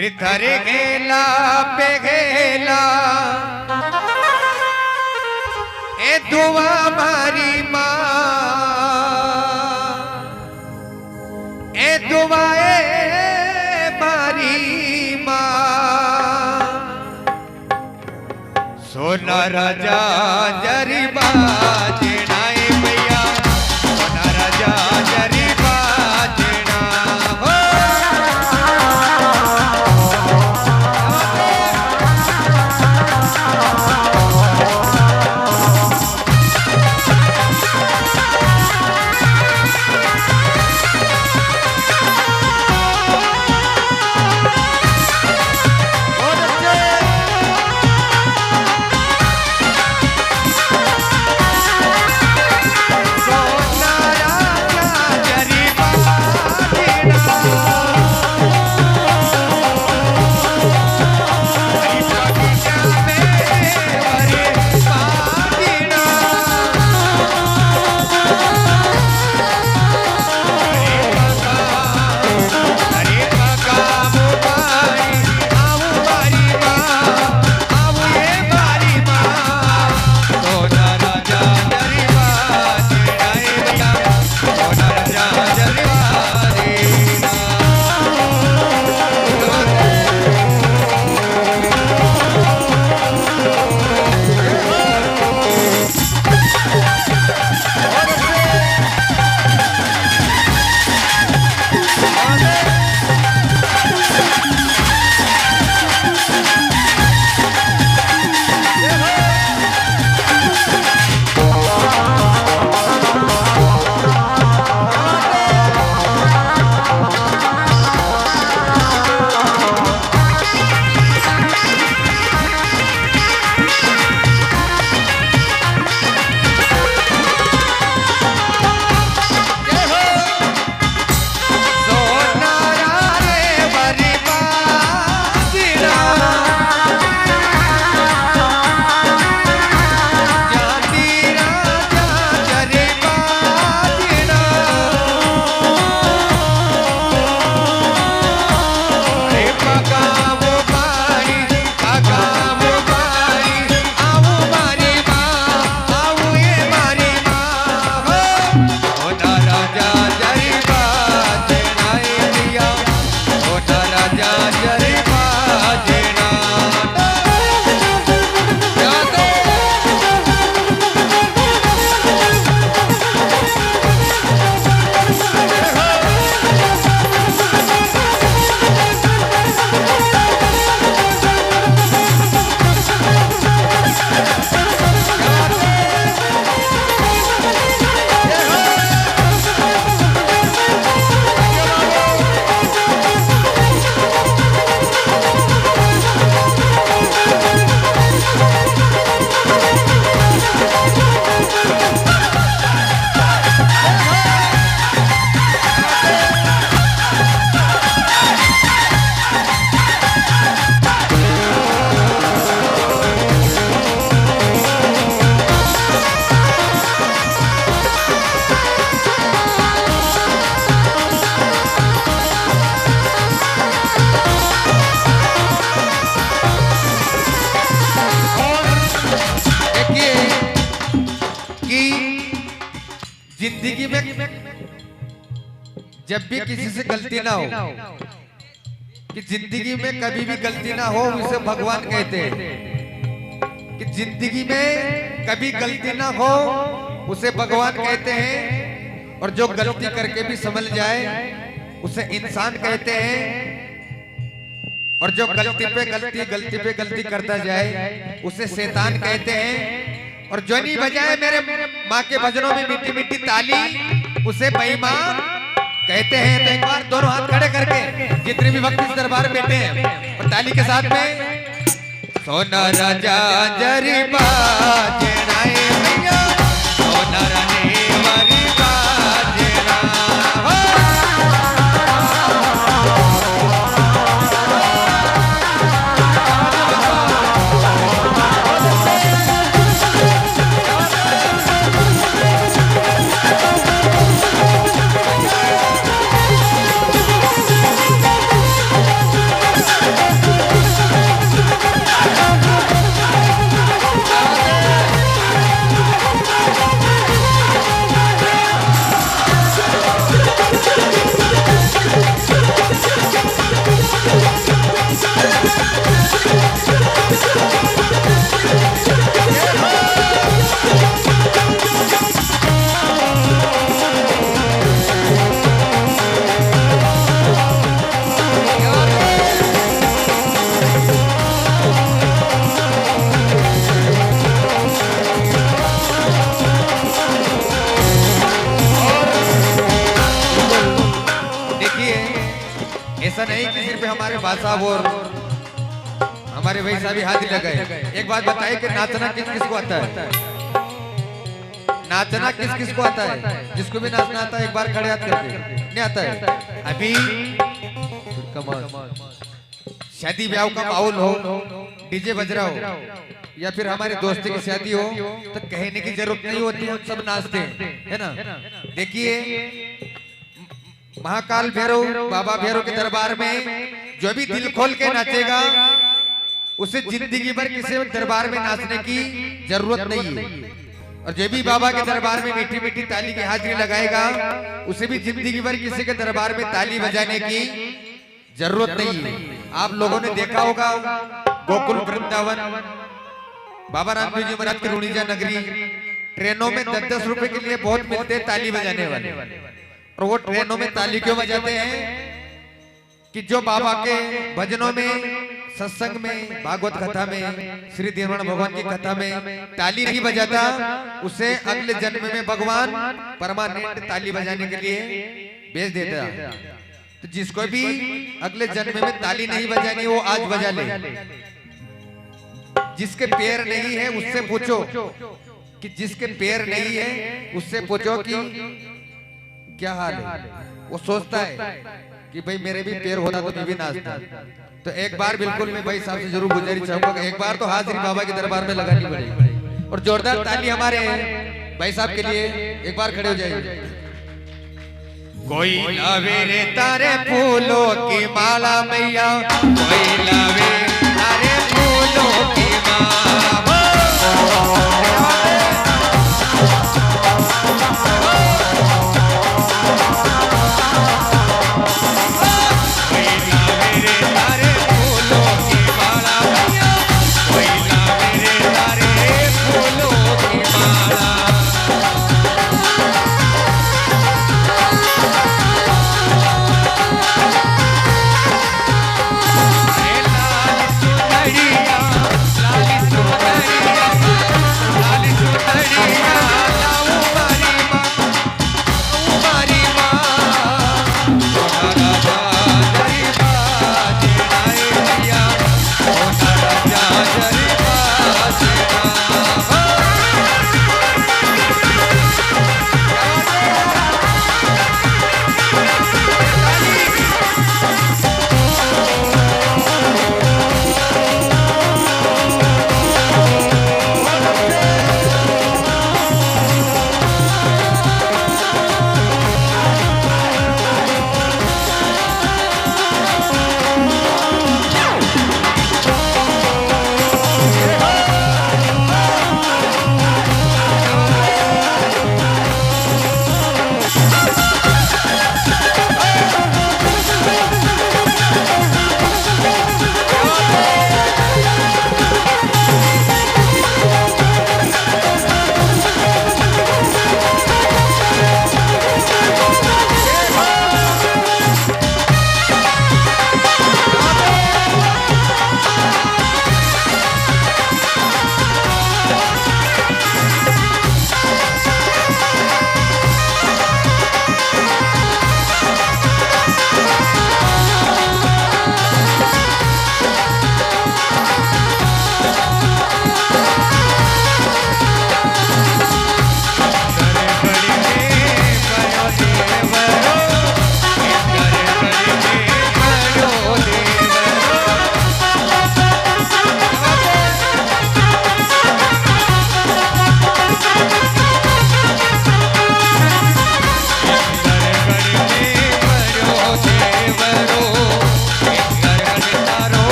अरे धरे गेला पे गेला ए दुआ मारी माँ ए दुआए मारी माँ सोना राजा जरीबा जेनाए भैया सोना राजा जरीबा जेना हो जिंदगी में जब भी किसी से गलती ना हो कि जिंदगी में कभी भी गलती ना हो उसे भगवान कहते हैं कि जिंदगी में कभी गलती ना हो उसे भगवान कहते हैं और जो गलती करके भी संभल जाए उसे इंसान कहते हैं और जो गलती पे गलती करता जाए उसे शैतान कहते हैं और जो नहीं बजाए मेरे माँ के भजनों में मीठी मीठी ताली उसे बेईमान कहते हैं। तो एक बार दोनों हाथ खड़े करके जितने भी भक्त इस दरबार में बैठे हैं और ताली के साथ में सोना राजा जरीबा जेनाए भैया सोना रानी वरीबा जेना ऐसा नहीं कि सिर्फ हमारे भाई साहब और हमारे भाई साहब ही हाजिर लगाए। एक बात बताइए कि नाचना किस किस को आता है? नाचना किस किस को आता है? जिसको भी नाचना आता है एक बार खड़े हाथ करके। नहीं आता है? अभी शादी ब्याह का माहौल हो, डीजे बज रहा हो, या फिर हमारे दोस्ती की शादी हो, तो कहने की जरूरत नहीं होती, हम सब नाचते हैं, है ना। देखिए महाकाल भैरव, बाबा भैरव के दरबार में जो भी दिल खोल के नाचेगा उसे जिंदगी भर किसी दरबार में नाचने की जरूरत नहीं है। और जो भी बाबा के दरबार में मीठी मीठी ताली की हाजिरी लगाएगा उसे भी जिंदगी भर किसी के दरबार में ताली बजाने की जरूरत नहीं है। आप लोगों ने देखा होगा गोकुल वृंदावन, बाबा रामदेव जी महाराज की रुणीजा नगरी, ट्रेनों में 10-10 रुपए के लिए बहुत मिलते हैं ताली बजाने वाले। और वो ट्रेनों में ताली क्यों बजाते हैं? कि जो बाबा के भजनों में, सत्संग में, भागवत कथा में, श्री दीननाथ भगवान की कथा में ताली नहीं बजाता, उसे अगले जन्म में भगवान परमानेंट ताली बजाने के लिए भेज देता। तो जिसको भी अगले जन्म में ताली नहीं बजानी वो आज बजा ले। जिसके पैर नहीं है उससे पूछो, कि जिसके पैर नहीं है उससे पूछो कि क्या हाल है। वो सोचता है कि भाई मेरे भी पैर होता तो मैं भी नाचता। तो एक बार बिल्कुल मैं भाई साहब से जरूर गुजारिश चाहूंगा कि एक बार तो हाजिरी बाबा के दरबार में लगानी पड़ेगी। और जोरदार ताली हमारे भाई साहब के लिए, एक बार खड़े हो जाइए। कोई लावे रे तारे फूलों की माला मैया, कोई लावे